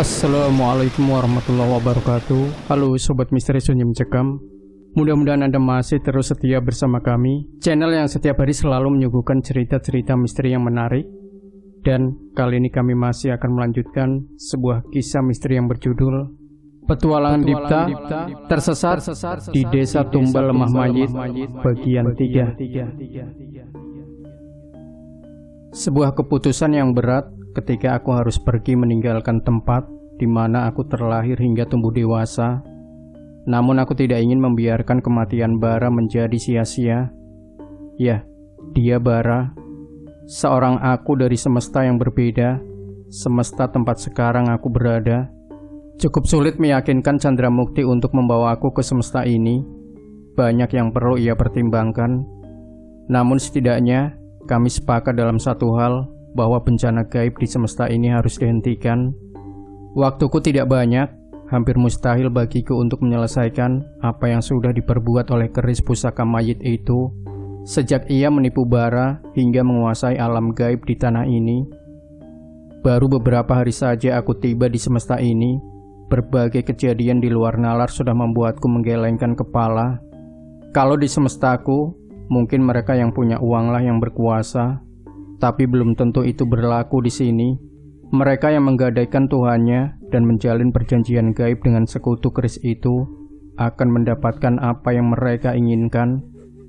Assalamualaikum warahmatullahi wabarakatuh. Halo Sobat Misteri Sunyi Mencekam. Mudah-mudahan Anda masih terus setia bersama kami, channel yang setiap hari selalu menyuguhkan cerita-cerita misteri yang menarik. Dan kali ini kami masih akan melanjutkan sebuah kisah misteri yang berjudul Petualangan Dipta Tersesat di Desa Tumbal Lemah Mayit bagian 3. Sebuah keputusan yang berat ketika aku harus pergi meninggalkan tempat di mana aku terlahir hingga tumbuh dewasa. Namun aku tidak ingin membiarkan kematian Bara menjadi sia-sia. Ya, dia Bara, seorang aku dari semesta yang berbeda, semesta tempat sekarang aku berada. Cukup sulit meyakinkan Chandramukti untuk membawa aku ke semesta ini. Banyak yang perlu ia pertimbangkan. Namun setidaknya kami sepakat dalam satu hal, bahwa bencana gaib di semesta ini harus dihentikan. Waktuku tidak banyak, hampir mustahil bagiku untuk menyelesaikan apa yang sudah diperbuat oleh keris pusaka mayit itu sejak ia menipu Bara hingga menguasai alam gaib di tanah ini. Baru beberapa hari saja aku tiba di semesta ini, berbagai kejadian di luar nalar sudah membuatku menggelengkan kepala. Kalau di semestaku, mungkin mereka yang punya uanglah yang berkuasa. Tapi belum tentu itu berlaku di sini. Mereka yang menggadaikan Tuhannya dan menjalin perjanjian gaib dengan sekutu keris itu akan mendapatkan apa yang mereka inginkan.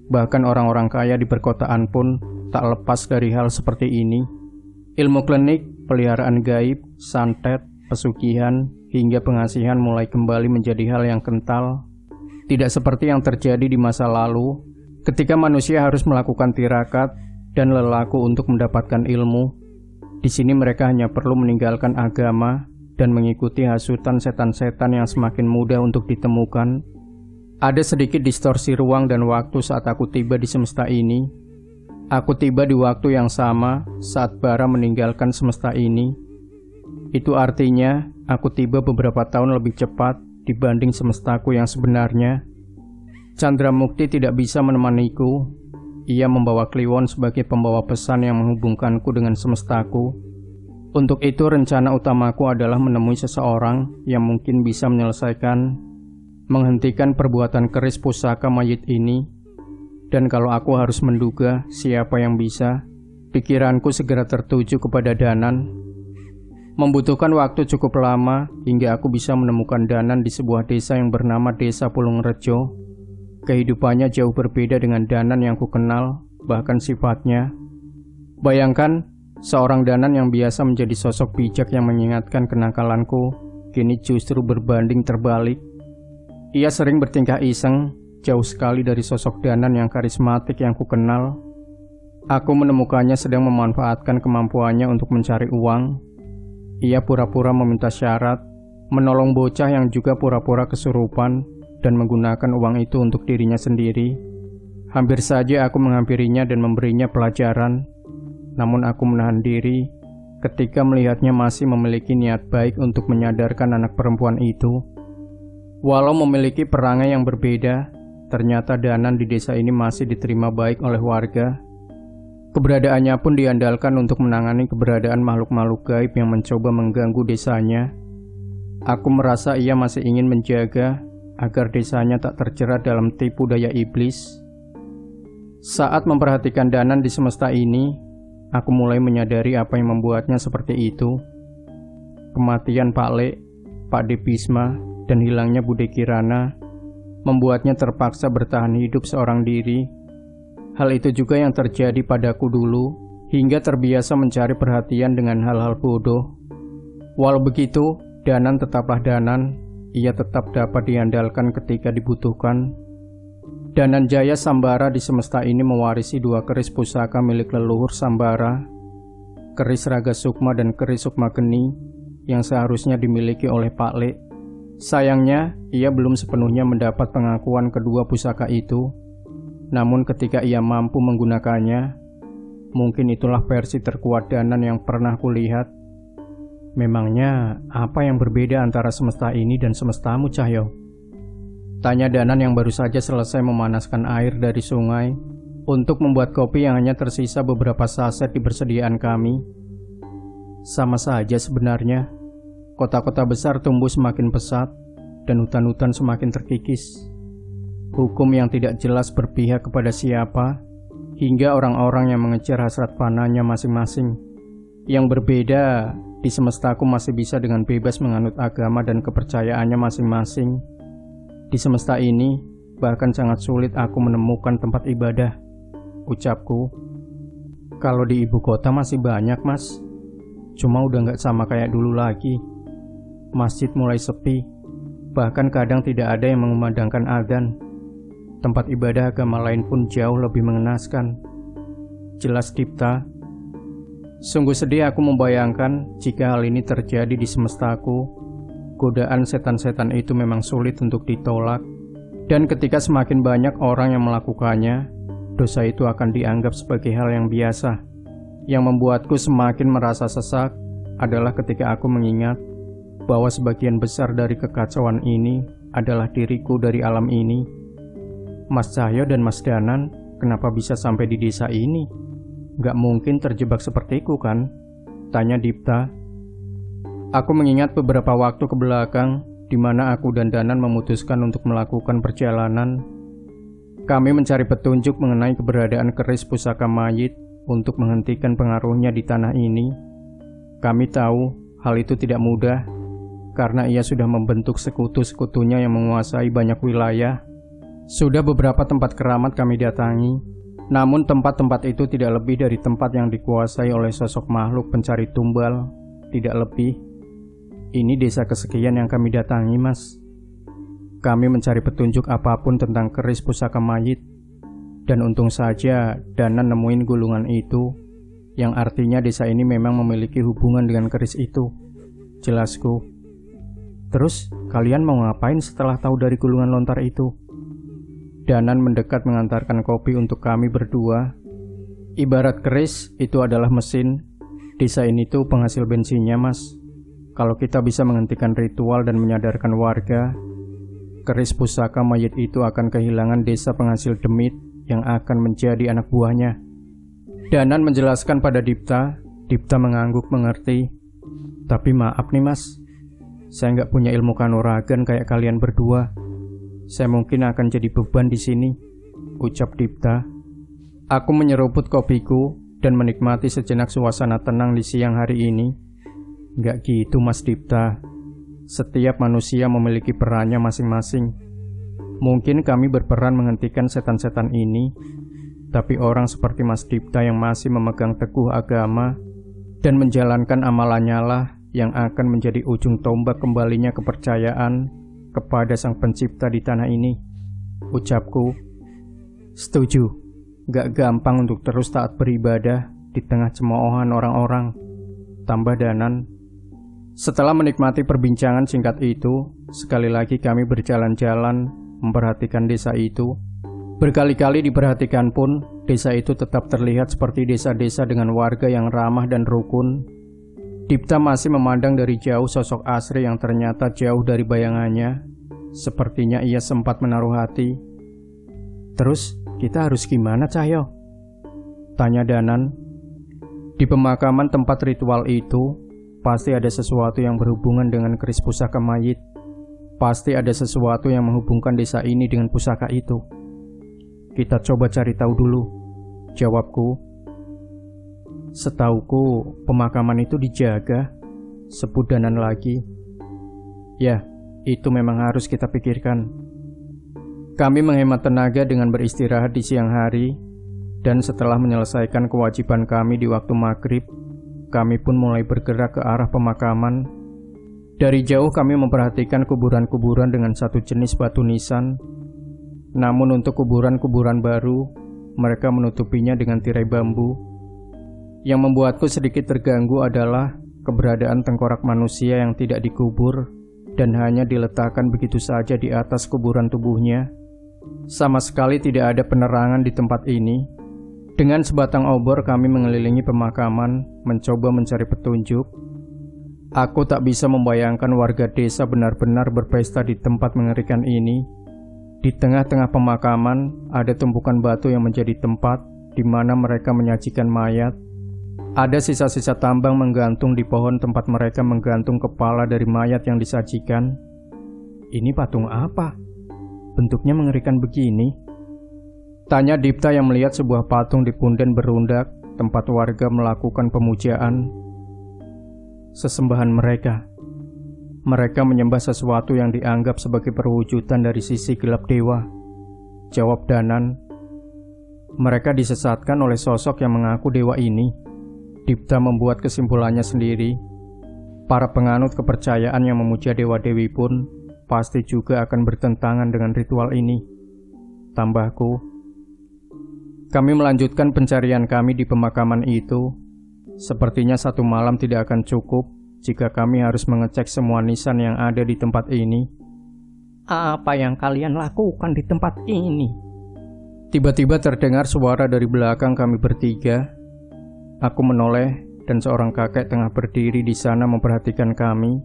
Bahkan orang-orang kaya di perkotaan pun tak lepas dari hal seperti ini. Ilmu klinik, peliharaan gaib, santet, pesugihan, hingga pengasihan mulai kembali menjadi hal yang kental. Tidak seperti yang terjadi di masa lalu, ketika manusia harus melakukan tirakat dan lelaku untuk mendapatkan ilmu. Di sini mereka hanya perlu meninggalkan agama dan mengikuti hasutan setan-setan yang semakin mudah untuk ditemukan. Ada sedikit distorsi ruang dan waktu saat aku tiba di semesta ini. Aku tiba di waktu yang sama saat Bara meninggalkan semesta ini. Itu artinya aku tiba beberapa tahun lebih cepat dibanding semestaku yang sebenarnya. Chandramukti tidak bisa menemaniku. Ia membawa Kliwon sebagai pembawa pesan yang menghubungkanku dengan semestaku. Untuk itu rencana utamaku adalah menemui seseorang yang mungkin bisa menghentikan perbuatan keris pusaka mayit ini. Dan kalau aku harus menduga siapa yang bisa, pikiranku segera tertuju kepada Danan. Membutuhkan waktu cukup lama hingga aku bisa menemukan Danan di sebuah desa yang bernama Desa Pulungrejo. Kehidupannya jauh berbeda dengan Danan yang kukenal, bahkan sifatnya. Bayangkan, seorang Danan yang biasa menjadi sosok bijak yang mengingatkan kenakalanku, kini justru berbanding terbalik. Ia sering bertingkah iseng, jauh sekali dari sosok Danan yang karismatik yang kukenal. Aku menemukannya sedang memanfaatkan kemampuannya untuk mencari uang. Ia pura-pura meminta syarat, menolong bocah yang juga pura-pura kesurupan, dan menggunakan uang itu untuk dirinya sendiri. Hampir saja aku menghampirinya dan memberinya pelajaran. Namun aku menahan diri ketika melihatnya masih memiliki niat baik untuk menyadarkan anak perempuan itu. Walau memiliki perangai yang berbeda, ternyata Danan di desa ini masih diterima baik oleh warga. Keberadaannya pun diandalkan untuk menangani keberadaan makhluk-makhluk gaib yang mencoba mengganggu desanya. Aku merasa ia masih ingin menjaga agar desanya tak terjerat dalam tipu daya iblis. Saat memperhatikan Danan di semesta ini, aku mulai menyadari apa yang membuatnya seperti itu. Kematian Pak Lek, Pak Depisma, dan hilangnya Bude Kirana membuatnya terpaksa bertahan hidup seorang diri. Hal itu juga yang terjadi padaku dulu, hingga terbiasa mencari perhatian dengan hal-hal bodoh. Walau begitu, Danan tetaplah Danan. Ia tetap dapat diandalkan ketika dibutuhkan. Danan Jaya Sambara di semesta ini mewarisi dua keris pusaka milik leluhur Sambara, keris Raga Sukma dan keris Sukma Geni, yang seharusnya dimiliki oleh Pak Lek. Sayangnya, ia belum sepenuhnya mendapat pengakuan kedua pusaka itu. Namun ketika ia mampu menggunakannya, mungkin itulah versi terkuat Danan yang pernah kulihat. Memangnya apa yang berbeda antara semesta ini dan semestamu, Cahyo? Tanya Danan yang baru saja selesai memanaskan air dari sungai untuk membuat kopi yang hanya tersisa beberapa saset di persediaan kami. Sama saja sebenarnya. Kota-kota besar tumbuh semakin pesat dan hutan-hutan semakin terkikis. Hukum yang tidak jelas berpihak kepada siapa, hingga orang-orang yang mengejar hasrat panahnya masing-masing. Yang berbeda, di semestaku masih bisa dengan bebas menganut agama dan kepercayaannya masing-masing. Di semesta ini, bahkan sangat sulit aku menemukan tempat ibadah, ucapku. Kalau di ibu kota masih banyak, Mas. Cuma udah gak sama kayak dulu lagi. Masjid mulai sepi, bahkan kadang tidak ada yang mengumandangkan adzan. Tempat ibadah agama lain pun jauh lebih mengenaskan. Jelas Dipta. Sungguh sedih aku membayangkan jika hal ini terjadi di semestaku. Godaan setan-setan itu memang sulit untuk ditolak. Dan ketika semakin banyak orang yang melakukannya, dosa itu akan dianggap sebagai hal yang biasa. Yang membuatku semakin merasa sesak adalah ketika aku mengingat bahwa sebagian besar dari kekacauan ini adalah diriku dari alam ini. Mas Cahyo dan Mas Danan kenapa bisa sampai di desa ini? Gak mungkin terjebak sepertiku kan? Tanya Dipta. Aku mengingat beberapa waktu kebelakang di mana aku dan Danan memutuskan untuk melakukan perjalanan. Kami mencari petunjuk mengenai keberadaan keris pusaka mayit untuk menghentikan pengaruhnya di tanah ini. Kami tahu hal itu tidak mudah karena ia sudah membentuk sekutu-sekutunya yang menguasai banyak wilayah. Sudah beberapa tempat keramat kami datangi, namun tempat-tempat itu tidak lebih dari tempat yang dikuasai oleh sosok makhluk pencari tumbal, tidak lebih. Ini desa kesekian yang kami datangi, Mas. Kami mencari petunjuk apapun tentang keris pusaka mayit, dan untung saja Danan nemuin gulungan itu, yang artinya desa ini memang memiliki hubungan dengan keris itu. Jelasku. Terus, kalian mau ngapain setelah tahu dari gulungan lontar itu? Danan mendekat mengantarkan kopi untuk kami berdua. Ibarat keris itu adalah mesin. Desa ini tuh penghasil bensinnya, Mas. Kalau kita bisa menghentikan ritual dan menyadarkan warga, keris pusaka mayit itu akan kehilangan desa penghasil demit yang akan menjadi anak buahnya. Danan menjelaskan pada Dipta. Dipta mengangguk mengerti. Tapi maaf nih, Mas. Saya nggak punya ilmu kanuragan kayak kalian berdua. Saya mungkin akan jadi beban di sini, ucap Dipta. Aku menyeruput kopiku dan menikmati sejenak suasana tenang di siang hari ini. Gak gitu, Mas Dipta. Setiap manusia memiliki perannya masing-masing. Mungkin kami berperan menghentikan setan-setan ini, tapi orang seperti Mas Dipta yang masih memegang teguh agama dan menjalankan amalannya lah yang akan menjadi ujung tombak kembalinya kepercayaan kepada Sang Pencipta di tanah ini, ucapku. Setuju, gak gampang untuk terus taat beribadah di tengah cemoohan orang-orang, tambah Danan. Setelah menikmati perbincangan singkat itu, sekali lagi kami berjalan-jalan memperhatikan desa itu. Berkali-kali diperhatikan pun, desa itu tetap terlihat seperti desa-desa dengan warga yang ramah dan rukun. Dipta masih memandang dari jauh sosok Asri yang ternyata jauh dari bayangannya. Sepertinya ia sempat menaruh hati. Terus kita harus gimana, Cahyo? Tanya Danan. Di pemakaman tempat ritual itu, pasti ada sesuatu yang berhubungan dengan keris pusaka mayit. Pasti ada sesuatu yang menghubungkan desa ini dengan pusaka itu. Kita coba cari tahu dulu, jawabku. Setauku, pemakaman itu dijaga, sebut Danan lagi. Ya, itu memang harus kita pikirkan. Kami menghemat tenaga dengan beristirahat di siang hari, dan setelah menyelesaikan kewajiban kami di waktu maghrib, kami pun mulai bergerak ke arah pemakaman. Dari jauh kami memperhatikan kuburan-kuburan dengan satu jenis batu nisan. Namun untuk kuburan-kuburan baru, mereka menutupinya dengan tirai bambu. Yang membuatku sedikit terganggu adalah keberadaan tengkorak manusia yang tidak dikubur dan hanya diletakkan begitu saja di atas kuburan tubuhnya. Sama sekali tidak ada penerangan di tempat ini. Dengan sebatang obor kami mengelilingi pemakaman, mencoba mencari petunjuk. Aku tak bisa membayangkan warga desa benar-benar berpesta di tempat mengerikan ini. Di tengah-tengah pemakaman ada tumpukan batu yang menjadi tempat di mana mereka menyajikan mayat. Ada sisa-sisa tambang menggantung di pohon tempat mereka menggantung kepala dari mayat yang disajikan. Ini patung apa? Bentuknya mengerikan begini. Tanya Dipta yang melihat sebuah patung di punden berundak tempat warga melakukan pemujaan. Sesembahan mereka. Mereka menyembah sesuatu yang dianggap sebagai perwujudan dari sisi gelap dewa. Jawab Danan. Mereka disesatkan oleh sosok yang mengaku dewa ini. Dipta membuat kesimpulannya sendiri. Para penganut kepercayaan yang memuja dewa-dewi pun pasti juga akan bertentangan dengan ritual ini. Tambahku, kami melanjutkan pencarian kami di pemakaman itu. Sepertinya satu malam tidak akan cukup jika kami harus mengecek semua nisan yang ada di tempat ini. Apa yang kalian lakukan di tempat ini? Tiba-tiba terdengar suara dari belakang kami bertiga. Aku menoleh dan seorang kakek tengah berdiri di sana memperhatikan kami.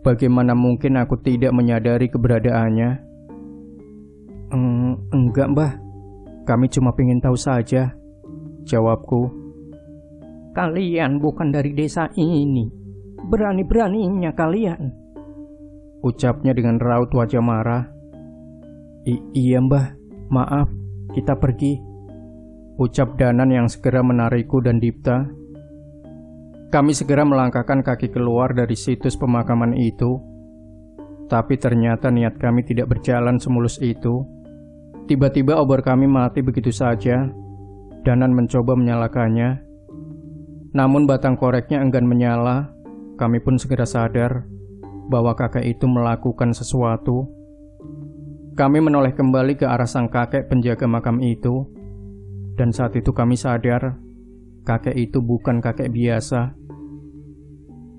Bagaimana mungkin aku tidak menyadari keberadaannya? Enggak, Mbah. Kami cuma ingin tahu saja, jawabku. Kalian bukan dari desa ini. Berani-beraninya kalian, ucapnya dengan raut wajah marah. Iya, Mbah. Maaf, kita pergi, ucap Danan yang segera menarikku dan Dipta. Kami segera melangkahkan kaki keluar dari situs pemakaman itu. Tapi ternyata niat kami tidak berjalan semulus itu. Tiba-tiba obor kami mati begitu saja. Danan mencoba menyalakannya. Namun batang koreknya enggan menyala. Kami pun segera sadar bahwa kakek itu melakukan sesuatu. Kami menoleh kembali ke arah sang kakek penjaga makam itu. Dan saat itu kami sadar kakek itu bukan kakek biasa.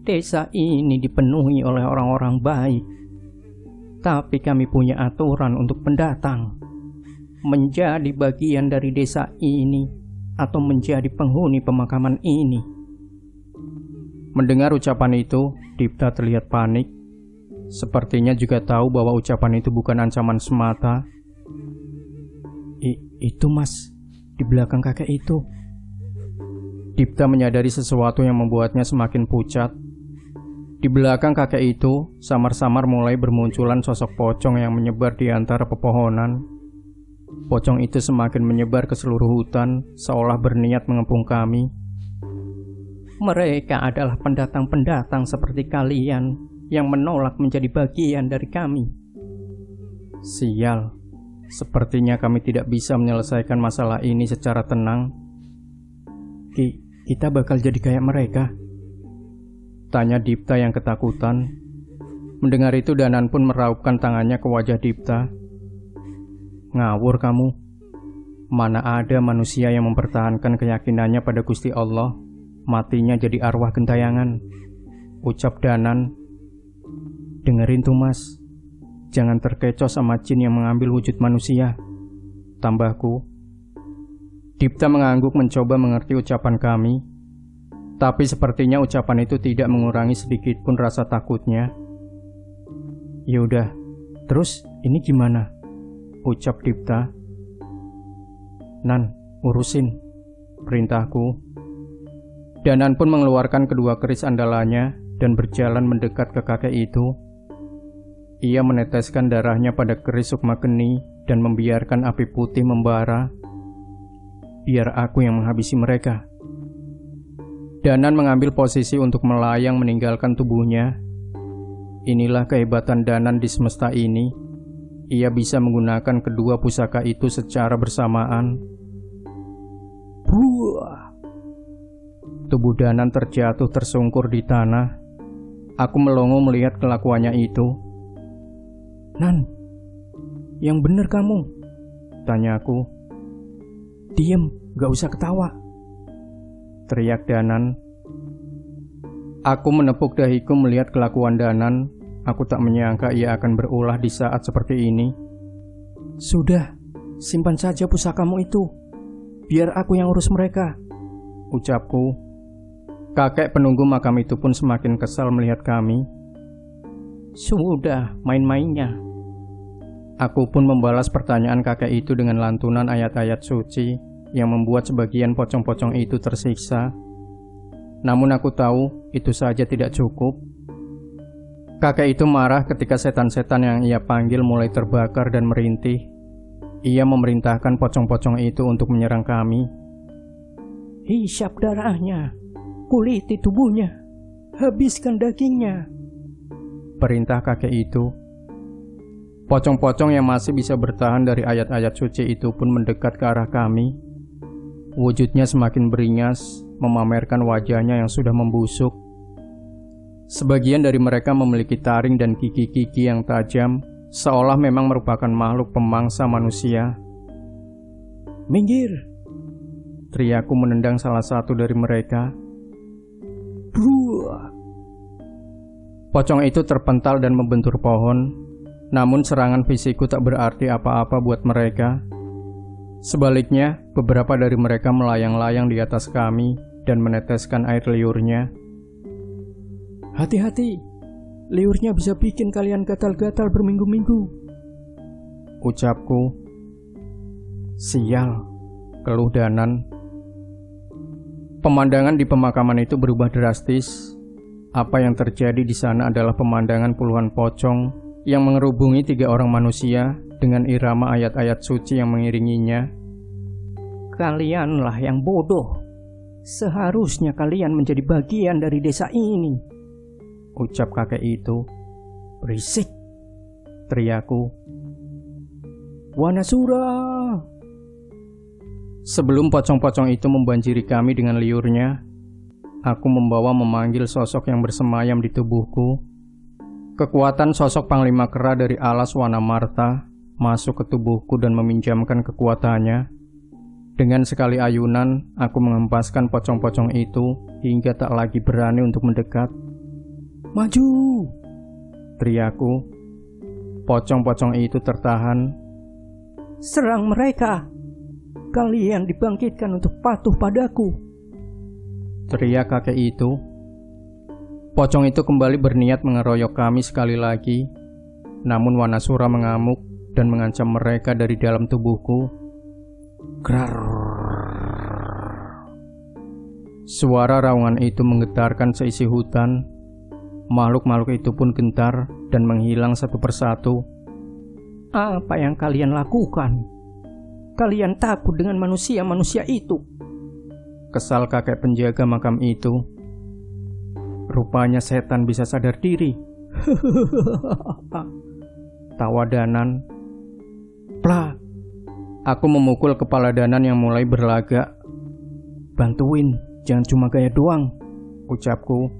Desa ini dipenuhi oleh orang-orang baik. Tapi kami punya aturan untuk pendatang. Menjadi bagian dari desa ini atau menjadi penghuni pemakaman ini. Mendengar ucapan itu, Dipta terlihat panik. Sepertinya juga tahu bahwa ucapan itu bukan ancaman semata. Itu Mas, di belakang kakek itu. Dipta menyadari sesuatu yang membuatnya semakin pucat. Di belakang kakek itu, samar-samar mulai bermunculan sosok pocong yang menyebar di antara pepohonan. Pocong itu semakin menyebar ke seluruh hutan, seolah berniat mengepung kami. Mereka adalah pendatang-pendatang seperti kalian yang menolak menjadi bagian dari kami. Sial, sepertinya kami tidak bisa menyelesaikan masalah ini secara tenang. Kita bakal jadi kayak mereka? Tanya Dipta yang ketakutan. Mendengar itu Danan pun meraupkan tangannya ke wajah Dipta. Ngawur kamu. Mana ada manusia yang mempertahankan keyakinannya pada Gusti Allah, matinya jadi arwah gentayangan, ucap Danan. Dengerin tuh Mas, jangan terkecoh sama jin yang mengambil wujud manusia, tambahku. Dipta mengangguk mencoba mengerti ucapan kami. Tapi sepertinya ucapan itu tidak mengurangi sedikit pun rasa takutnya. Yaudah, terus ini gimana? Ucap Dipta. Nan, urusin, perintahku. Danan pun mengeluarkan kedua keris andalannya dan berjalan mendekat ke kakek itu. Ia meneteskan darahnya pada keris sukma geni dan membiarkan api putih membara. Biar aku yang menghabisi mereka. Danan mengambil posisi untuk melayang meninggalkan tubuhnya. Inilah kehebatan Danan di semesta ini. Ia bisa menggunakan kedua pusaka itu secara bersamaan. Buah! Tubuh Danan terjatuh tersungkur di tanah. Aku melongo melihat kelakuannya itu. Nan, yang bener kamu? Tanyaku. Diem, gak usah ketawa, teriak Danan. Aku menepuk dahiku melihat kelakuan Danan. Aku tak menyangka ia akan berulah di saat seperti ini. Sudah, simpan saja pusakamu itu. Biar aku yang urus mereka, ucapku. Kakek penunggu makam itu pun semakin kesal melihat kami. Sudah, main-mainnya. Aku pun membalas pertanyaan kakek itu dengan lantunan ayat-ayat suci yang membuat sebagian pocong-pocong itu tersiksa. Namun aku tahu itu saja tidak cukup. Kakek itu marah ketika setan-setan yang ia panggil mulai terbakar dan merintih. Ia memerintahkan pocong-pocong itu untuk menyerang kami. Hisap darahnya, kuliti tubuhnya, habiskan dagingnya, perintah kakek itu. Pocong-pocong yang masih bisa bertahan dari ayat-ayat suci itu pun mendekat ke arah kami. Wujudnya semakin beringas, memamerkan wajahnya yang sudah membusuk. Sebagian dari mereka memiliki taring dan gigi-gigi yang tajam, seolah memang merupakan makhluk pemangsa manusia. Minggir, teriakku menendang salah satu dari mereka. Buah. Pocong itu terpental dan membentur pohon, namun serangan fisikku tak berarti apa-apa buat mereka. Sebaliknya, beberapa dari mereka melayang-layang di atas kami dan meneteskan air liurnya. Hati-hati, liurnya bisa bikin kalian gatal-gatal berminggu-minggu, ucapku. Sial, keluh Danan. Pemandangan di pemakaman itu berubah drastis. Apa yang terjadi di sana adalah pemandangan puluhan pocong yang mengerubungi 3 orang manusia dengan irama ayat-ayat suci yang mengiringinya. Kalianlah yang bodoh. Seharusnya kalian menjadi bagian dari desa ini, ucap kakek itu. Berisik, teriakku. Wanasura. Sebelum pocong-pocong itu membanjiri kami dengan liurnya, aku membawa memanggil sosok yang bersemayam di tubuhku. Kekuatan sosok Panglima Kera dari alas Wanamarta masuk ke tubuhku dan meminjamkan kekuatannya. Dengan sekali ayunan, aku mengempaskan pocong-pocong itu hingga tak lagi berani untuk mendekat. Maju, teriakku. Pocong-pocong itu tertahan. Serang mereka. Kalian dibangkitkan untuk patuh padaku, teriak kakek itu. Pocong itu kembali berniat mengeroyok kami sekali lagi. Namun Wanasura mengamuk dan mengancam mereka dari dalam tubuhku. Krar. Suara raungan itu menggetarkan seisi hutan. Makhluk-makhluk itu pun gentar dan menghilang satu persatu. Apa yang kalian lakukan? Kalian takut dengan manusia-manusia itu? Kesal kakek penjaga makam itu. Rupanya setan bisa sadar diri. Tawa Danan. Plak. Aku memukul kepala Danan yang mulai berlagak. Bantuin, jangan cuma gaya doang, ucapku.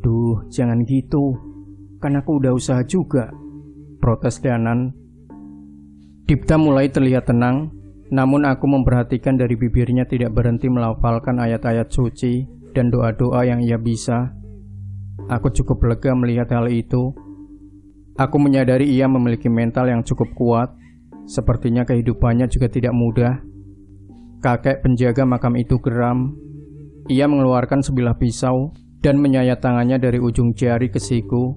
Duh, jangan gitu. Kan aku udah usaha juga, protes Danan. Dipta mulai terlihat tenang, namun aku memperhatikan dari bibirnya tidak berhenti melafalkan ayat-ayat suci dan doa-doa yang ia bisa. Aku cukup lega melihat hal itu. Aku menyadari ia memiliki mental yang cukup kuat. Sepertinya kehidupannya juga tidak mudah. Kakek penjaga makam itu geram. Ia mengeluarkan sebilah pisau dan menyayat tangannya dari ujung jari ke siku.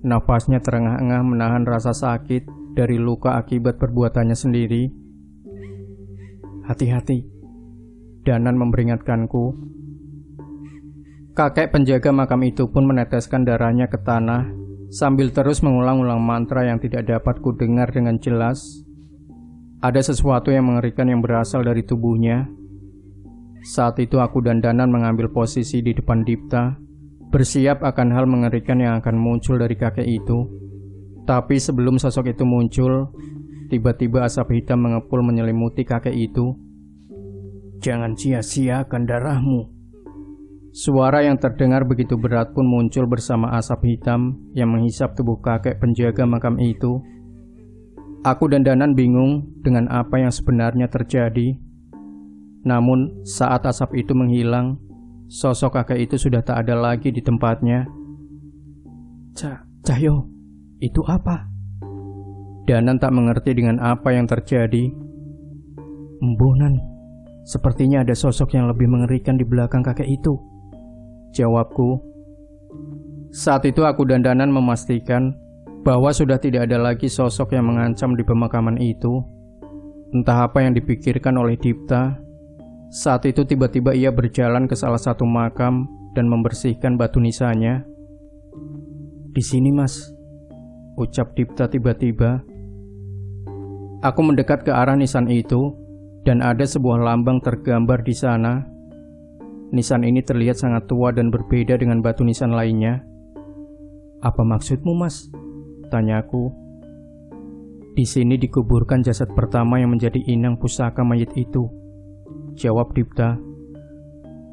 Nafasnya terengah-engah menahan rasa sakit dari luka akibat perbuatannya sendiri. Hati-hati, Danan memperingatkanku. Kakek penjaga makam itu pun meneteskan darahnya ke tanah sambil terus mengulang-ulang mantra yang tidak dapat kudengar dengan jelas. Ada sesuatu yang mengerikan yang berasal dari tubuhnya. Saat itu aku dan Danan mengambil posisi di depan Dipta, bersiap akan hal mengerikan yang akan muncul dari kakek itu. Tapi sebelum sosok itu muncul, tiba-tiba asap hitam mengepul menyelimuti kakek itu. Jangan sia-siakan darahmu. Suara yang terdengar begitu berat pun muncul bersama asap hitam yang menghisap tubuh kakek penjaga makam itu. Aku dan Danan bingung dengan apa yang sebenarnya terjadi. Namun saat asap itu menghilang, sosok kakek itu sudah tak ada lagi di tempatnya. Cahyo, itu apa? Danan tak mengerti dengan apa yang terjadi. Embunan, sepertinya ada sosok yang lebih mengerikan di belakang kakek itu, jawabku. Saat itu aku dan Danan memastikan bahwa sudah tidak ada lagi sosok yang mengancam di pemakaman itu. Entah apa yang dipikirkan oleh Dipta. Saat itu tiba-tiba ia berjalan ke salah satu makam dan membersihkan batu nisannya. "Di sini, Mas," ucap Dipta tiba-tiba. Aku mendekat ke arah nisan itu dan ada sebuah lambang tergambar di sana. Nisan ini terlihat sangat tua dan berbeda dengan batu nisan lainnya. "Apa maksudmu, Mas?" tanyaku. "Di sini dikuburkan jasad pertama yang menjadi inang pusaka mayit itu," jawab Dipta.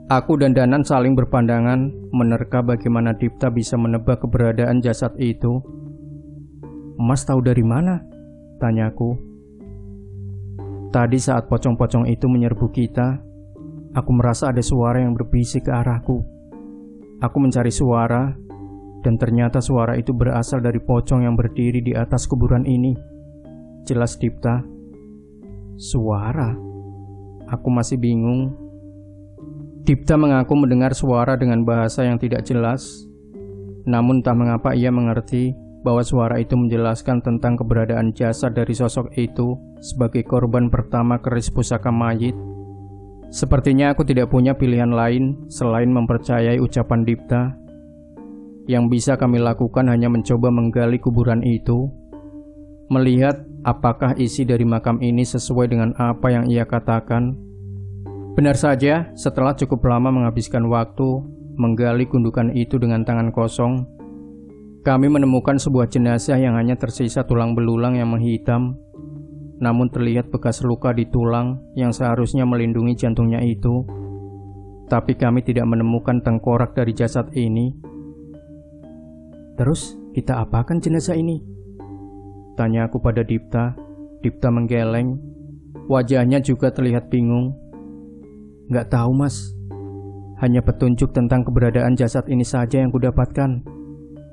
Aku dan Danan saling berpandangan, menerka bagaimana Dipta bisa menebak keberadaan jasad itu. "Mas tahu dari mana?" tanyaku. "Tadi saat pocong-pocong itu menyerbu kita, aku merasa ada suara yang berbisik ke arahku. Aku mencari suara, dan ternyata suara itu berasal dari pocong yang berdiri di atas kuburan ini," jelas Dipta. "Suara?" Aku masih bingung. Dipta mengaku mendengar suara dengan bahasa yang tidak jelas. Namun entah mengapa ia mengerti bahwa suara itu menjelaskan tentang keberadaan jasad dari sosok itu sebagai korban pertama keris pusaka mayit. Sepertinya aku tidak punya pilihan lain selain mempercayai ucapan Dipta. Yang bisa kami lakukan hanya mencoba menggali kuburan itu, melihat apakah isi dari makam ini sesuai dengan apa yang ia katakan. Benar saja, setelah cukup lama menghabiskan waktu menggali gundukan itu dengan tangan kosong, kami menemukan sebuah jenazah yang hanya tersisa tulang belulang yang menghitam, namun terlihat bekas luka di tulang yang seharusnya melindungi jantungnya itu. Tapi kami tidak menemukan tengkorak dari jasad ini. "Terus kita apakan jenazah ini?" tanya aku pada Dipta. Dipta menggeleng. Wajahnya juga terlihat bingung. "Nggak tahu, Mas. Hanya petunjuk tentang keberadaan jasad ini saja yang kudapatkan,"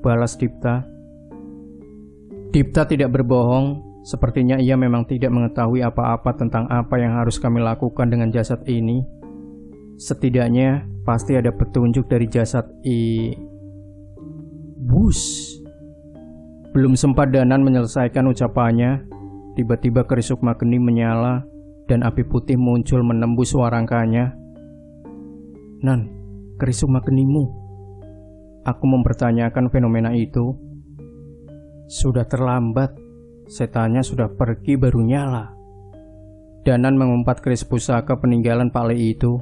balas Dipta. Dipta tidak berbohong. Sepertinya ia memang tidak mengetahui apa-apa tentang apa yang harus kami lakukan dengan jasad ini. Setidaknya pasti ada petunjuk dari jasad Bus. Belum sempat Danan menyelesaikan ucapannya, tiba-tiba keris sukma geni menyala dan api putih muncul menembus warangkanya. "Nan, keris sukma genimu?" Aku mempertanyakan fenomena itu. "Sudah terlambat, setannya sudah pergi baru nyala." Danan mengumpat keris pusaka peninggalan Pak Le itu.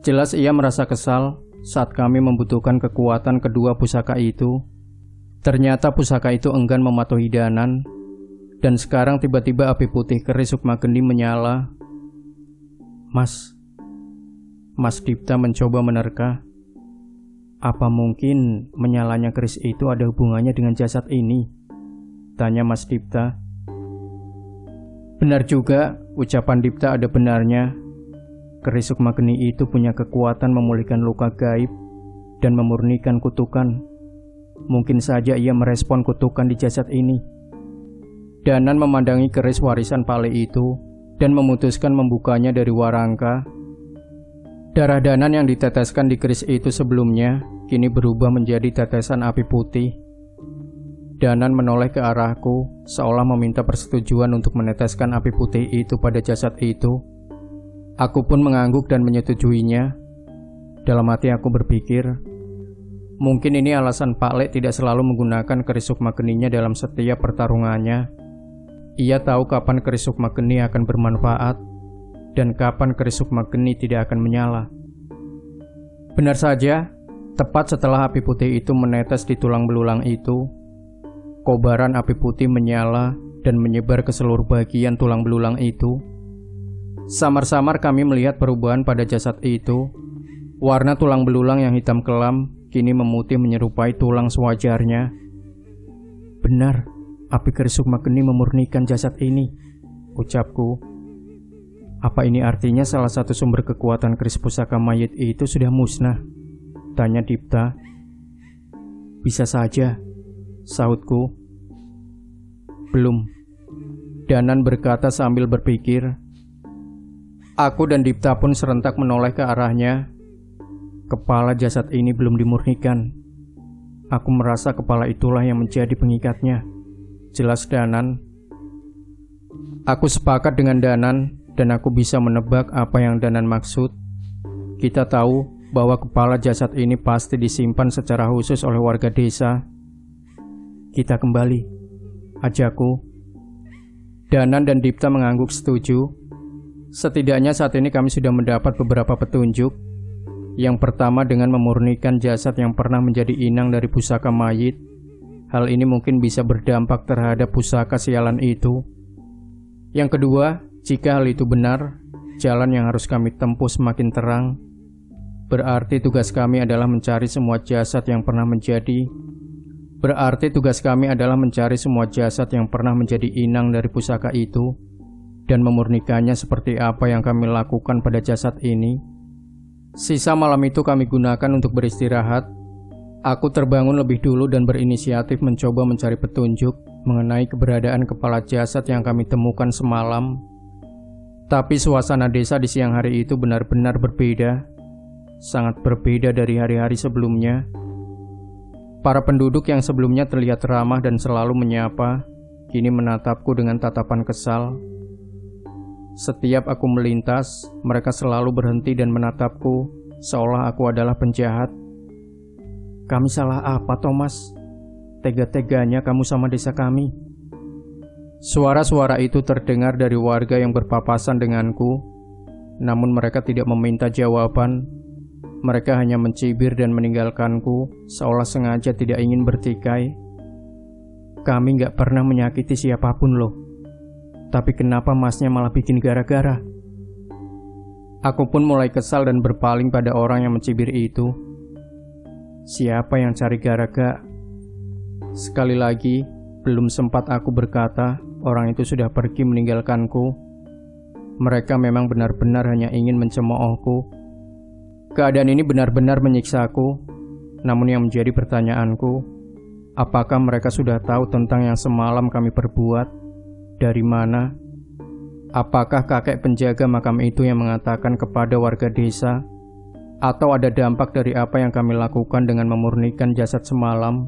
Jelas ia merasa kesal saat kami membutuhkan kekuatan kedua pusaka itu. Ternyata pusaka itu enggan mematuhi Danan, dan sekarang tiba-tiba api putih keris sukma geni menyala. Mas Dipta mencoba menerka. "Apa mungkin menyalanya keris itu ada hubungannya dengan jasad ini?" tanya Mas Dipta. Benar juga, ucapan Dipta ada benarnya. Keris sukma geni itu punya kekuatan memulihkan luka gaib dan memurnikan kutukan. Mungkin saja ia merespon kutukan di jasad ini. Danan memandangi keris warisan Pak Le itu dan memutuskan membukanya dari warangka. Darah Danan yang diteteskan di keris itu sebelumnya kini berubah menjadi tetesan api putih. Danan menoleh ke arahku seolah meminta persetujuan untuk meneteskan api putih itu pada jasad itu. Aku pun mengangguk dan menyetujuinya. Dalam hati aku berpikir, mungkin ini alasan Pak Le tidak selalu menggunakan keris sukma geninya dalam setiap pertarungannya. Ia tahu kapan keris sukma geni akan bermanfaat dan kapan keris sukma geni tidak akan menyala. Benar saja, tepat setelah api putih itu menetes di tulang belulang itu, kobaran api putih menyala dan menyebar ke seluruh bagian tulang belulang itu. Samar-samar kami melihat perubahan pada jasad itu. Warna tulang belulang yang hitam kelam kini memutih menyerupai tulang sewajarnya. Benar, api keris sukma geni memurnikan jasad ini, ucapku. Apa ini artinya salah satu sumber kekuatan keris pusaka mayit itu sudah musnah? Tanya Dipta. Bisa saja, sahutku. Belum, Danan berkata sambil berpikir. Aku dan Dipta pun serentak menoleh ke arahnya. Kepala jasad ini belum dimurnikan. Aku merasa kepala itulah yang menjadi pengikatnya, jelas Danan. Aku sepakat dengan Danan. dan aku bisa menebak apa yang Danan maksud. Kita tahu bahwa kepala jasad ini pasti disimpan secara khusus oleh warga desa. Kita kembali, ajakku. Danan dan Dipta mengangguk setuju. Setidaknya saat ini kami sudah mendapat beberapa petunjuk. Yang pertama dengan memurnikan jasad yang pernah menjadi inang dari pusaka mayit. Hal ini mungkin bisa berdampak terhadap pusaka sialan itu. Yang kedua, jika hal itu benar, jalan yang harus kami tempuh semakin terang. Berarti tugas kami adalah mencari semua jasad yang pernah menjadi inang dari pusaka itu dan memurnikannya seperti apa yang kami lakukan pada jasad ini. Sisa malam itu kami gunakan untuk beristirahat. Aku terbangun lebih dulu dan berinisiatif mencoba mencari petunjuk mengenai keberadaan kepala jasad yang kami temukan semalam. Tapi suasana desa di siang hari itu benar-benar berbeda. Sangat berbeda dari hari-hari sebelumnya. Para penduduk yang sebelumnya terlihat ramah dan selalu menyapa, kini menatapku dengan tatapan kesal. Setiap aku melintas, mereka selalu berhenti dan menatapku, seolah aku adalah penjahat. Kami salah apa, Thomas? Tega-teganya kamu sama desa kami. Suara-suara itu terdengar dari warga yang berpapasan denganku, namun mereka tidak meminta jawaban. Mereka hanya mencibir dan meninggalkanku, seolah sengaja tidak ingin bertikai. Kami gak pernah menyakiti siapapun loh. Tapi kenapa masnya malah bikin gara-gara? Aku pun mulai kesal dan berpaling pada orang yang mencibir itu. Siapa yang cari gara-gara? Sekali lagi, belum sempat aku berkata, orang itu sudah pergi meninggalkanku. Mereka memang benar-benar hanya ingin mencemoohku. Keadaan ini benar-benar menyiksaku. Namun yang menjadi pertanyaanku, apakah mereka sudah tahu tentang yang semalam kami perbuat? Dari mana? Apakah kakek penjaga makam itu yang mengatakan kepada warga desa? Atau ada dampak dari apa yang kami lakukan dengan memurnikan jasad semalam?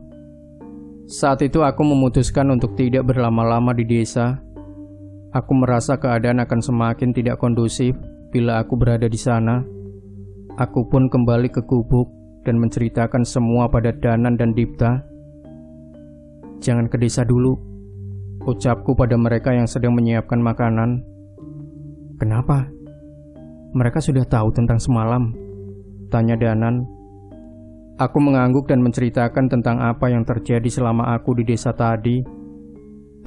Saat itu aku memutuskan untuk tidak berlama-lama di desa. Aku merasa keadaan akan semakin tidak kondusif bila aku berada di sana. Aku pun kembali ke gubuk dan menceritakan semua pada Danan dan Dipta. Jangan ke desa dulu, ucapku pada mereka yang sedang menyiapkan makanan. Kenapa? Mereka sudah tahu tentang semalam? Tanya Danan. Aku mengangguk dan menceritakan tentang apa yang terjadi selama aku di desa tadi.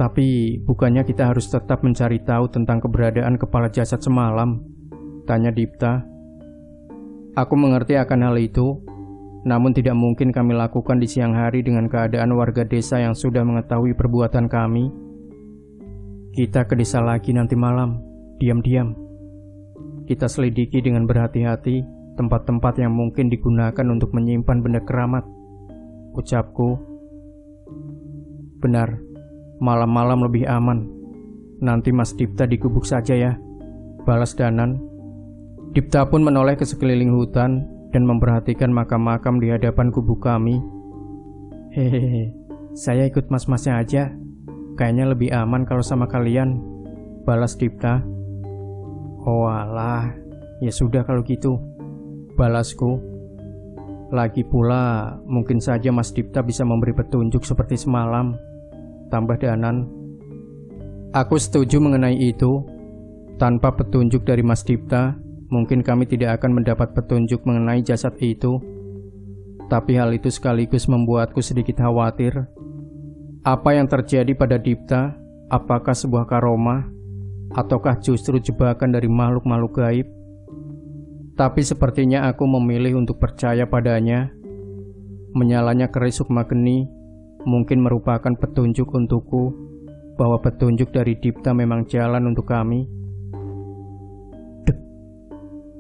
Tapi bukannya kita harus tetap mencari tahu tentang keberadaan kepala jasad semalam? Tanya Dipta. Aku mengerti akan hal itu, namun tidak mungkin kami lakukan di siang hari dengan keadaan warga desa yang sudah mengetahui perbuatan kami. Kita ke desa lagi nanti malam, diam-diam. Kita selidiki dengan berhati-hati tempat-tempat yang mungkin digunakan untuk menyimpan benda keramat, ucapku. Benar, malam-malam lebih aman. Nanti Mas Dipta di gubuk saja ya, balas Danan. Dipta pun menoleh ke sekeliling hutan dan memperhatikan makam-makam di hadapan gubuk kami. Hehehe, saya ikut mas-masnya aja. Kayaknya lebih aman kalau sama kalian, balas Dipta. Oh alah, ya sudah kalau gitu, balasku. Lagi pula, mungkin saja Mas Dipta bisa memberi petunjuk seperti semalam, tambah Danan. Aku setuju mengenai itu. Tanpa petunjuk dari Mas Dipta, mungkin kami tidak akan mendapat petunjuk mengenai jasad itu. Tapi hal itu sekaligus membuatku sedikit khawatir. Apa yang terjadi pada Dipta? Apakah sebuah karomah? Ataukah justru jebakan dari makhluk-makhluk gaib? Tapi sepertinya aku memilih untuk percaya padanya. Menyalanya keris sukma geni mungkin merupakan petunjuk untukku bahwa petunjuk dari Dipta memang jalan untuk kami.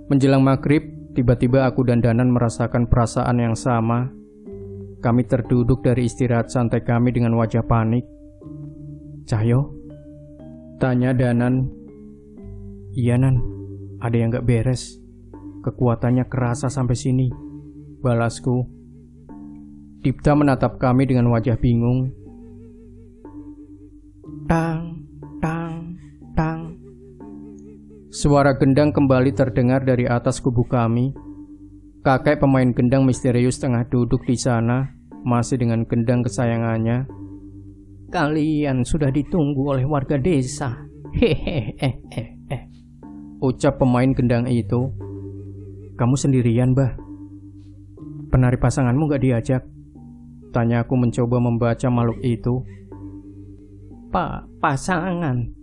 Menjelang maghrib, tiba-tiba aku dan Danan merasakan perasaan yang sama. Kami terduduk dari istirahat santai kami dengan wajah panik. Cahyo? Tanya Danan. Iya Nan, ada yang gak beres. Kekuatannya kerasa sampai sini, balasku. Dipta menatap kami dengan wajah bingung. Tang, tang, tang. Suara gendang kembali terdengar dari atas gubuk kami. Kakek pemain gendang misterius tengah duduk di sana, masih dengan gendang kesayangannya. Kalian sudah ditunggu oleh warga desa. Hehehe, ucap pemain gendang itu. Kamu sendirian, Bah? Penari pasanganmu gak diajak? Tanya aku mencoba membaca makhluk itu. Pasangan?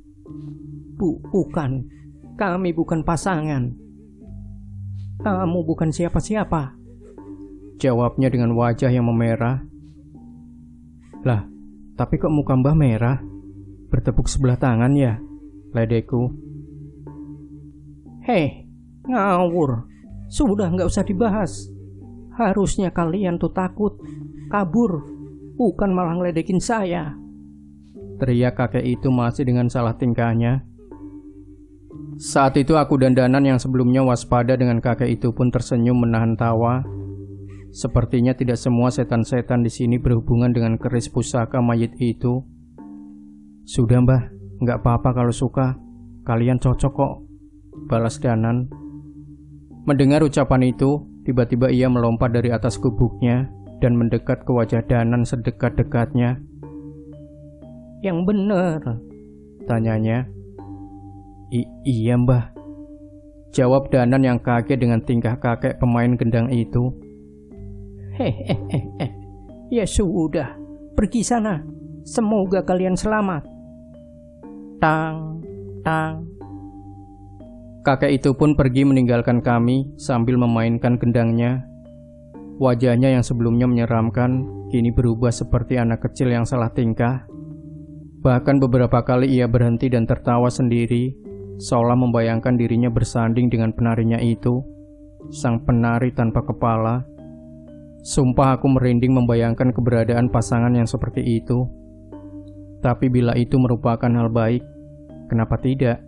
Bukan. Kami bukan pasangan. Kamu bukan siapa-siapa. Jawabnya dengan wajah yang memerah. Lah, tapi kok muka Mbah merah? Bertepuk sebelah tangan ya? Ledeku. Hei, ngawur. Sudah gak usah dibahas. Harusnya kalian tuh takut, kabur, bukan malah ngeledekin saya. Teriak kakek itu masih dengan salah tingkahnya. Saat itu aku dan Danan yang sebelumnya waspada dengan kakek itu pun tersenyum menahan tawa. Sepertinya tidak semua setan-setan di sini berhubungan dengan keris pusaka mayit itu. Sudah, Mbah, nggak apa-apa kalau suka. Kalian cocok kok, balas Danan. Mendengar ucapan itu, tiba-tiba ia melompat dari atas gubuknya dan mendekat ke wajah Danan sedekat-dekatnya. Yang bener, tanyanya. Iya, Mbah, jawab Danan yang kaget dengan tingkah kakek pemain gendang itu. Hehehe, ya sudah, pergi sana. Semoga kalian selamat. Tang, tang. Kakek itu pun pergi meninggalkan kami sambil memainkan gendangnya. Wajahnya yang sebelumnya menyeramkan, kini berubah seperti anak kecil yang salah tingkah. Bahkan beberapa kali ia berhenti dan tertawa sendiri, seolah membayangkan dirinya bersanding dengan penarinya itu, sang penari tanpa kepala. Sumpah aku merinding membayangkan keberadaan pasangan yang seperti itu. Tapi bila itu merupakan hal baik, kenapa tidak?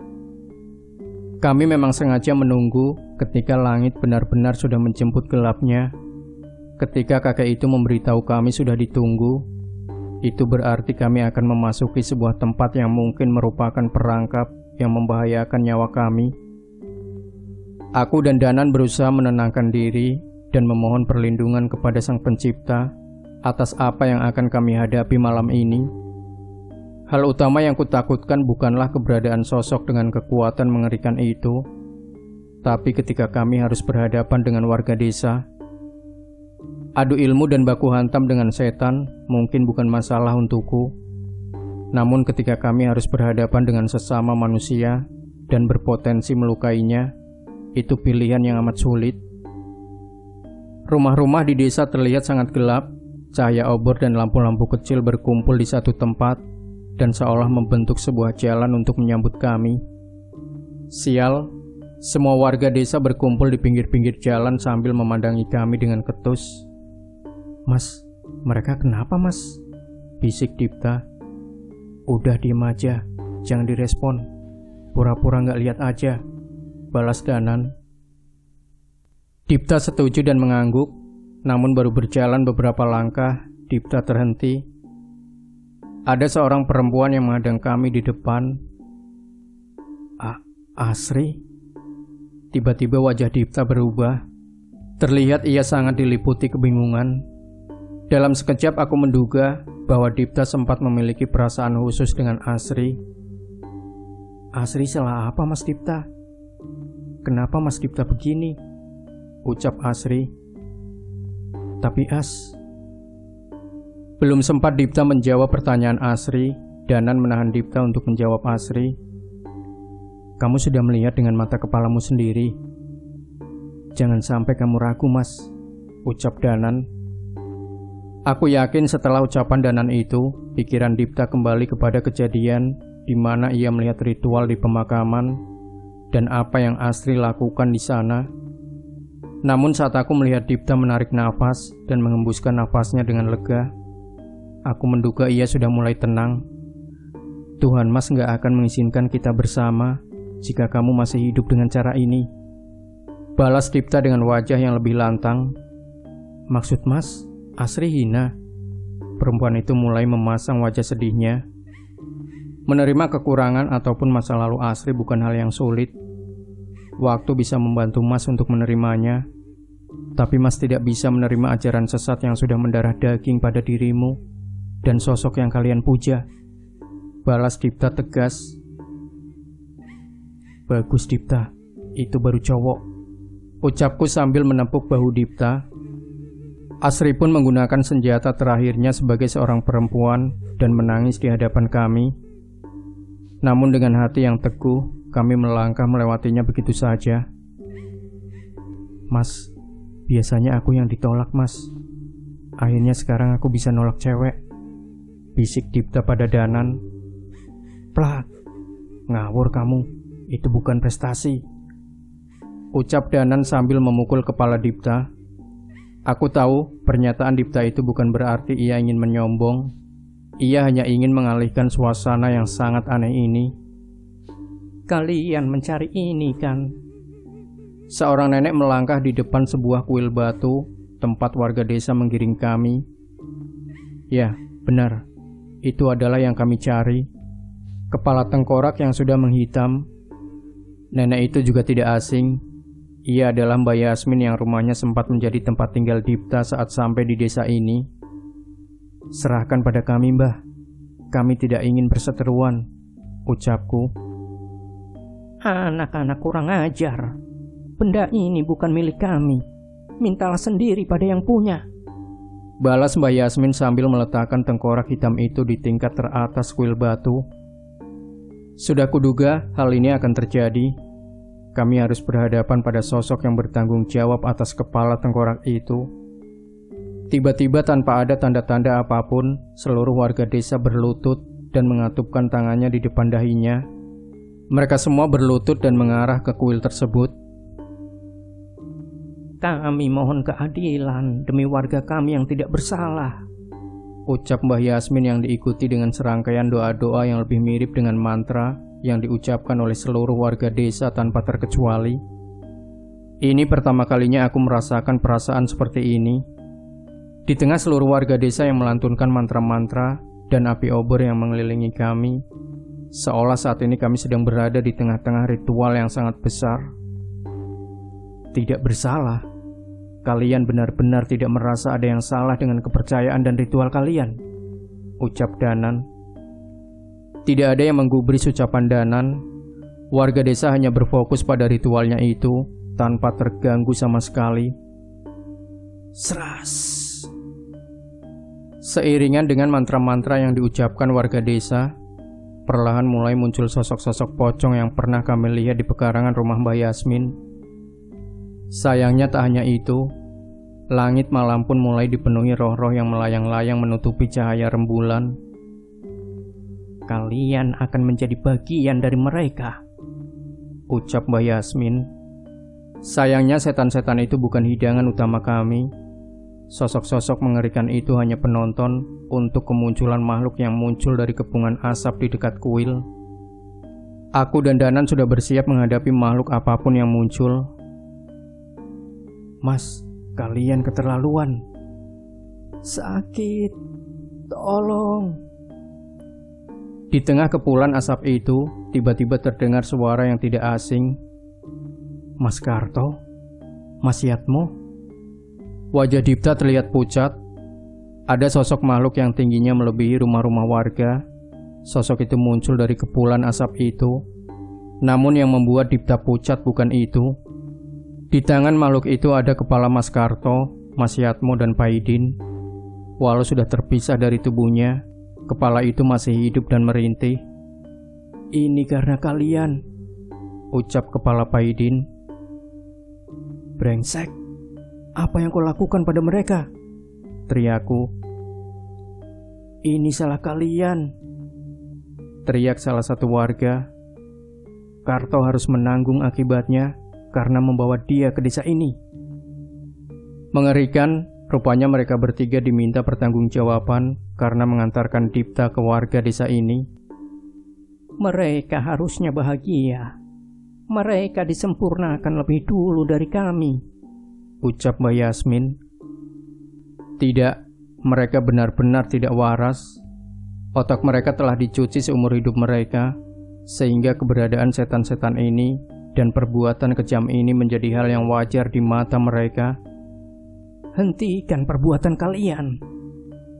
Kami memang sengaja menunggu ketika langit benar-benar sudah menjemput gelapnya. Ketika kakek itu memberitahu kami sudah ditunggu, itu berarti kami akan memasuki sebuah tempat yang mungkin merupakan perangkap yang membahayakan nyawa kami. Aku dan Danan berusaha menenangkan diri dan memohon perlindungan kepada Sang Pencipta atas apa yang akan kami hadapi malam ini. Hal utama yang kutakutkan bukanlah keberadaan sosok dengan kekuatan mengerikan itu, tapi ketika kami harus berhadapan dengan warga desa. Adu ilmu dan baku hantam dengan setan mungkin bukan masalah untukku. Namun ketika kami harus berhadapan dengan sesama manusia dan berpotensi melukainya, itu pilihan yang amat sulit. Rumah-rumah di desa terlihat sangat gelap. Cahaya obor dan lampu-lampu kecil berkumpul di satu tempat dan seolah membentuk sebuah jalan untuk menyambut kami. Sial, semua warga desa berkumpul di pinggir-pinggir jalan sambil memandangi kami dengan ketus. Mas, mereka kenapa, Mas? Bisik Dipta. Udah diem aja, jangan direspon. Pura-pura gak lihat aja, balas Danan. Dipta setuju dan mengangguk. Namun baru berjalan beberapa langkah, Dipta terhenti. Ada seorang perempuan yang menghadang kami di depan. Asri? Tiba-tiba wajah Dipta berubah. Terlihat ia sangat diliputi kebingungan. Dalam sekejap aku menduga bahwa Dipta sempat memiliki perasaan khusus dengan Asri. Asri salah apa, Mas Dipta? Kenapa Mas Dipta begini? Ucap Asri. Tapi belum sempat Dipta menjawab pertanyaan Asri, Danan menahan Dipta untuk menjawab Asri. Kamu sudah melihat dengan mata kepalamu sendiri. Jangan sampai kamu ragu, Mas, ucap Danan. Aku yakin setelah ucapan Danan itu, pikiran Dipta kembali kepada kejadian di mana ia melihat ritual di pemakaman dan apa yang Asri lakukan di sana. Namun saat aku melihat Dipta menarik nafas dan mengembuskan nafasnya dengan lega, aku menduga ia sudah mulai tenang. Tuhan Mas gak akan mengizinkan kita bersama jika kamu masih hidup dengan cara ini, balas Dipta dengan wajah yang lebih lantang. Maksud Mas, Asri hina? Perempuan itu mulai memasang wajah sedihnya. Menerima kekurangan ataupun masa lalu Asri bukan hal yang sulit. Waktu bisa membantu Mas untuk menerimanya, tapi Mas tidak bisa menerima ajaran sesat yang sudah mendarah daging pada dirimu dan sosok yang kalian puja. Balas Dipta tegas. Bagus Dipta, itu baru cowok, ucapku sambil menepuk bahu Dipta. Asri pun menggunakan senjata terakhirnya sebagai seorang perempuan dan menangis di hadapan kami. Namun dengan hati yang teguh, kami melangkah melewatinya begitu saja. Mas, biasanya aku yang ditolak Mas. Akhirnya sekarang aku bisa nolak cewek, bisik Dipta pada Danan. Plak, ngawur kamu, itu bukan prestasi, ucap Danan sambil memukul kepala Dipta. Aku tahu pernyataan Dipta itu bukan berarti ia ingin menyombong. Ia hanya ingin mengalihkan suasana yang sangat aneh ini. Kalian mencari ini kan? Seorang nenek melangkah di depan sebuah kuil batu tempat warga desa menggiring kami. Ya, benar. Itu adalah yang kami cari. Kepala tengkorak yang sudah menghitam. Nenek itu juga tidak asing. Ia adalah Mbak Yasmin yang rumahnya sempat menjadi tempat tinggal Dipta saat sampai di desa ini. Serahkan pada kami, Mbah. Kami tidak ingin berseteruan, ucapku. Anak-anak kurang ajar. Benda ini bukan milik kami. Mintalah sendiri pada yang punya, balas Mbak Yasmin sambil meletakkan tengkorak hitam itu di tingkat teratas kuil batu. Sudah kuduga hal ini akan terjadi. Kami harus berhadapan pada sosok yang bertanggung jawab atas kepala tengkorak itu. Tiba-tiba tanpa ada tanda-tanda apapun, seluruh warga desa berlutut dan mengatupkan tangannya di depan dahinya. Mereka semua berlutut dan mengarah ke kuil tersebut. Kami mohon keadilan demi warga kami yang tidak bersalah, ucap Mbah Yasmin yang diikuti dengan serangkaian doa-doa yang lebih mirip dengan mantra yang diucapkan oleh seluruh warga desa tanpa terkecuali. Ini pertama kalinya aku merasakan perasaan seperti ini. Di tengah seluruh warga desa yang melantunkan mantra-mantra dan api obor yang mengelilingi kami, seolah saat ini kami sedang berada di tengah-tengah ritual yang sangat besar. Tidak bersalah. Kalian benar-benar tidak merasa ada yang salah dengan kepercayaan dan ritual kalian, ucap Danan. Tidak ada yang menggubris ucapan Danan. Warga desa hanya berfokus pada ritualnya itu tanpa terganggu sama sekali. Seras. Seiringan dengan mantra-mantra yang diucapkan warga desa, perlahan mulai muncul sosok-sosok pocong yang pernah kami lihat di pekarangan rumah Mbak Yasmin. Sayangnya tak hanya itu, langit malam pun mulai dipenuhi roh-roh yang melayang-layang menutupi cahaya rembulan. Kalian akan menjadi bagian dari mereka, ucap Mbak Yasmin. Sayangnya setan-setan itu bukan hidangan utama kami. Sosok-sosok mengerikan itu hanya penonton untuk kemunculan makhluk yang muncul dari kepungan asap di dekat kuil. Aku dan Danan sudah bersiap menghadapi makhluk apapun yang muncul. Mas, kalian keterlaluan. Sakit, tolong. Di tengah kepulan asap itu, tiba-tiba terdengar suara yang tidak asing. Mas Karto? Mas Yatmo? Wajah Dipta terlihat pucat. Ada sosok makhluk yang tingginya melebihi rumah-rumah warga. Sosok itu muncul dari kepulan asap itu. Namun yang membuat Dipta pucat bukan itu. Di tangan makhluk itu ada kepala Mas Karto, Mas Yatmo, dan Paidin. Walau sudah terpisah dari tubuhnya, kepala itu masih hidup dan merintih. Ini karena kalian, ucap kepala Paidin. Brengsek, apa yang kau lakukan pada mereka? Teriakku. Ini salah kalian, teriak salah satu warga. Karto harus menanggung akibatnya karena membawa dia ke desa ini. Mengerikan, rupanya mereka bertiga diminta pertanggungjawaban karena mengantarkan Dipta ke warga desa ini. Mereka harusnya bahagia. Mereka disempurnakan lebih dulu dari kami, ucap Mbak Yasmin. Tidak, mereka benar-benar tidak waras. Otak mereka telah dicuci seumur hidup mereka, sehingga keberadaan setan-setan ini dan perbuatan kejam ini menjadi hal yang wajar di mata mereka. Hentikan perbuatan kalian.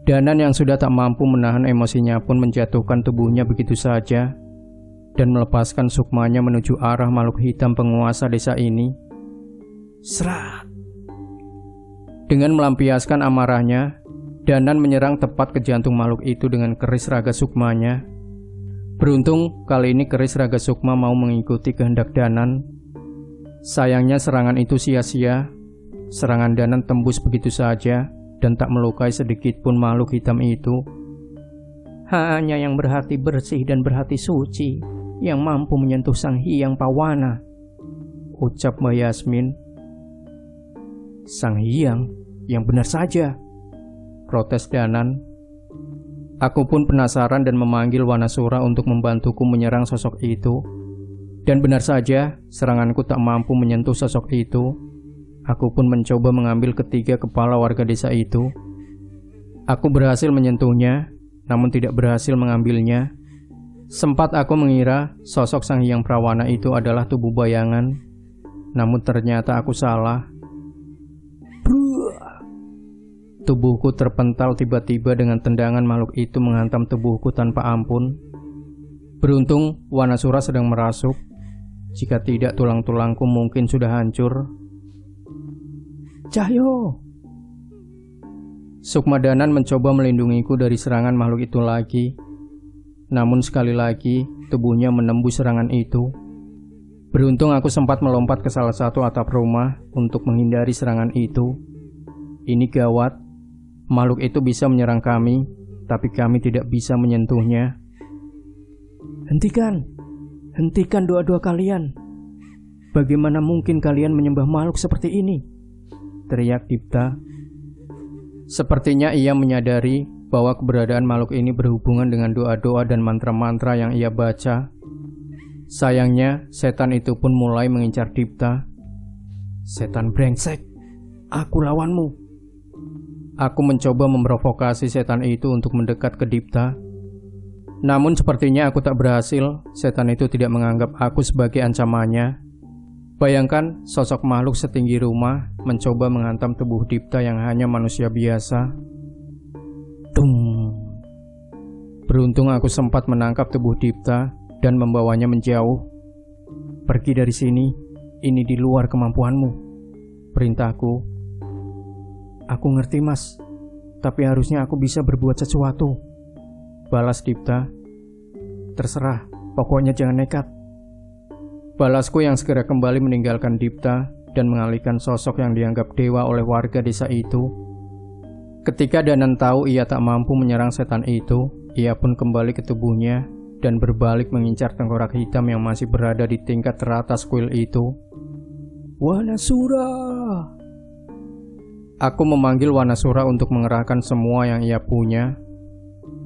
Danan yang sudah tak mampu menahan emosinya pun menjatuhkan tubuhnya begitu saja dan melepaskan sukmanya menuju arah makhluk hitam penguasa desa ini. Serat. Dengan melampiaskan amarahnya, Danan menyerang tepat ke jantung makhluk itu dengan keris raga sukmanya. Beruntung kali ini keris raga sukma mau mengikuti kehendak Danan. Sayangnya serangan itu sia-sia. Serangan Danan tembus begitu saja dan tak melukai sedikit pun makhluk hitam itu. Hanya yang berhati bersih dan berhati suci yang mampu menyentuh Sang Hyang Pawana, ucap Mbak Yasmin. Sang Hyang, yang benar saja, protes Danan. Aku pun penasaran dan memanggil Wanasura untuk membantuku menyerang sosok itu. Dan benar saja, seranganku tak mampu menyentuh sosok itu. Aku pun mencoba mengambil ketiga kepala warga desa itu. Aku berhasil menyentuhnya, namun tidak berhasil mengambilnya. Sempat aku mengira sosok Sang Hyang Prawana itu adalah tubuh bayangan, namun ternyata aku salah. Tubuhku terpental tiba-tiba dengan tendangan makhluk itu menghantam tubuhku tanpa ampun. Beruntung Wanasura sedang merasuk. Jika tidak, tulang-tulangku mungkin sudah hancur. Cahyo. Sukma Danan mencoba melindungiku dari serangan makhluk itu lagi. Namun sekali lagi, tubuhnya menembus serangan itu. Beruntung aku sempat melompat ke salah satu atap rumah untuk menghindari serangan itu. Ini gawat. Makhluk itu bisa menyerang kami, tapi kami tidak bisa menyentuhnya. Hentikan doa-doa kalian. Bagaimana mungkin kalian menyembah makhluk seperti ini? Teriak Dipta. Sepertinya ia menyadari bahwa keberadaan makhluk ini berhubungan dengan doa-doa dan mantra-mantra yang ia baca. Sayangnya, setan itu pun mulai mengincar Dipta. Setan brengsek, aku lawanmu. Aku mencoba memprovokasi setan itu untuk mendekat ke Dipta. Namun sepertinya aku tak berhasil. Setan itu tidak menganggap aku sebagai ancamannya. Bayangkan sosok makhluk setinggi rumah mencoba menghantam tubuh Dipta yang hanya manusia biasa. Beruntung aku sempat menangkap tubuh Dipta dan membawanya menjauh. Pergi dari sini, ini di luar kemampuanmu, perintahku. Aku ngerti mas, tapi harusnya aku bisa berbuat sesuatu, balas Dipta. Terserah, pokoknya jangan nekat. Balasku yang segera kembali meninggalkan Dipta dan mengalihkan sosok yang dianggap dewa oleh warga desa itu. Ketika Danan tahu ia tak mampu menyerang setan itu, ia pun kembali ke tubuhnya dan berbalik mengincar tengkorak hitam yang masih berada di tingkat teratas kuil itu. Wanasura! Aku memanggil Wanasura untuk mengerahkan semua yang ia punya.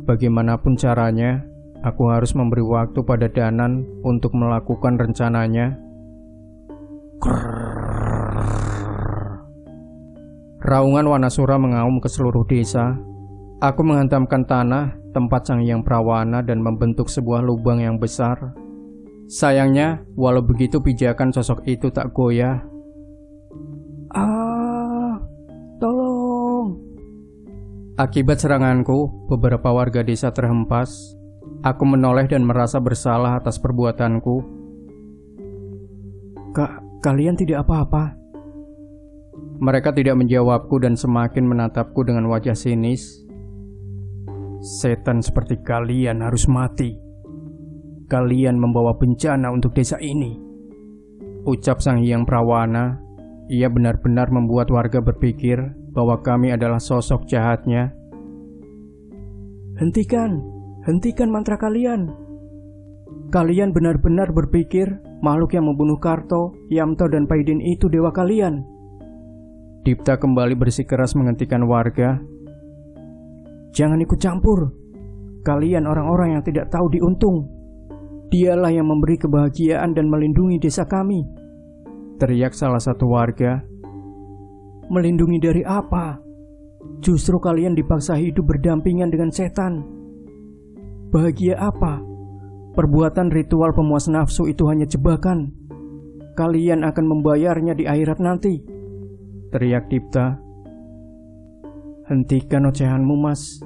Bagaimanapun caranya, aku harus memberi waktu pada Danan untuk melakukan rencananya. Raungan Wanasura mengaum ke seluruh desa. Aku menghantamkan tanah tempat Sang Hyang Prawana dan membentuk sebuah lubang yang besar. Sayangnya, walau begitu pijakan sosok itu tak goyah. Tolong! Akibat seranganku, beberapa warga desa terhempas. Aku menoleh dan merasa bersalah atas perbuatanku. Kalian tidak apa-apa? Mereka tidak menjawabku dan semakin menatapku dengan wajah sinis. Setan seperti kalian harus mati. Kalian membawa bencana untuk desa ini, ucap Sang Hyang Prawana. Ia benar-benar membuat warga berpikir bahwa kami adalah sosok jahatnya. Hentikan mantra kalian. Kalian benar-benar berpikir makhluk yang membunuh Karto, Yamto, dan Paidin itu dewa kalian? Dipta kembali bersikeras menghentikan warga. Jangan ikut campur. Kalian orang-orang yang tidak tahu diuntung. Dialah yang memberi kebahagiaan dan melindungi desa kami, teriak salah satu warga. Melindungi dari apa? Justru kalian dipaksa hidup berdampingan dengan setan. Bahagia apa? Perbuatan ritual pemuas nafsu itu hanya jebakan. kalian akan membayarnya di akhirat nanti, teriak Dipta. Hentikan ocehanmu, Mas.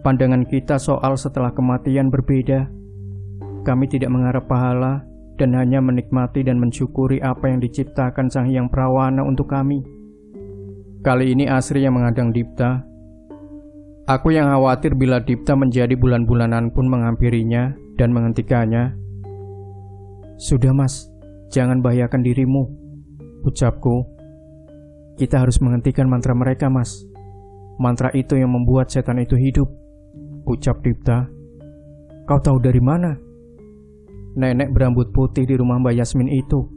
Pandangan kita soal setelah kematian berbeda. Kami tidak mengharap pahala dan hanya menikmati dan mensyukuri apa yang diciptakan Sang Hyang Prawana untuk kami. Kali ini Asri yang menghadang Dipta. Aku yang khawatir bila Dipta menjadi bulan-bulanan pun menghampirinya dan menghentikannya. Sudah, Mas, jangan bahayakan dirimu, ucapku. Kita harus menghentikan mantra mereka, Mas. Mantra itu yang membuat setan itu hidup, ucap Dipta. Kau tahu dari mana? Nenek berambut putih di rumah Mbak Yasmin itu.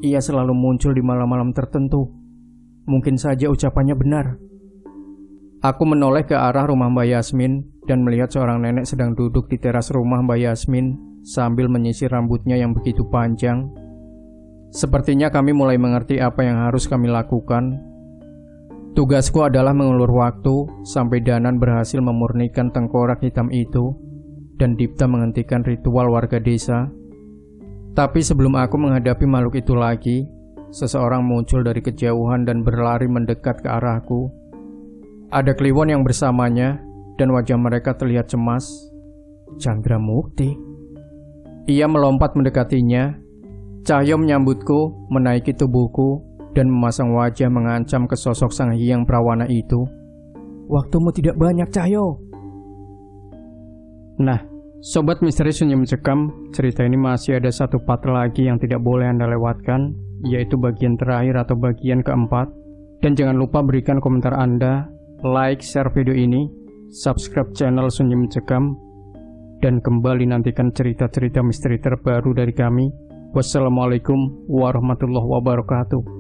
Ia selalu muncul di malam-malam tertentu. Mungkin saja ucapannya benar. Aku menoleh ke arah rumah Mbak Yasmin dan melihat seorang nenek sedang duduk di teras rumah Mbak Yasmin sambil menyisir rambutnya yang begitu panjang. Sepertinya kami mulai mengerti apa yang harus kami lakukan. Tugasku adalah mengulur waktu sampai Danan berhasil memurnikan tengkorak hitam itu dan Dipta menghentikan ritual warga desa. Tapi sebelum aku menghadapi makhluk itu lagi, seseorang muncul dari kejauhan dan berlari mendekat ke arahku. Ada Kliwon yang bersamanya dan wajah mereka terlihat cemas. Chandra Mukti. Ia melompat mendekatinya. Cahyo menyambutku, menaiki tubuhku, dan memasang wajah mengancam ke sosok Sang Hyang Prawana itu. Waktumu tidak banyak, Cahyo. Nah, Sobat Misteri Sunyi Mencekam, cerita ini masih ada satu part lagi yang tidak boleh Anda lewatkan, yaitu bagian terakhir atau bagian keempat. Dan jangan lupa berikan komentar Anda, like, share video ini, subscribe channel Sunyi Mencekam, dan kembali nantikan cerita-cerita misteri terbaru dari kami. Wassalamualaikum warahmatullahi wabarakatuh.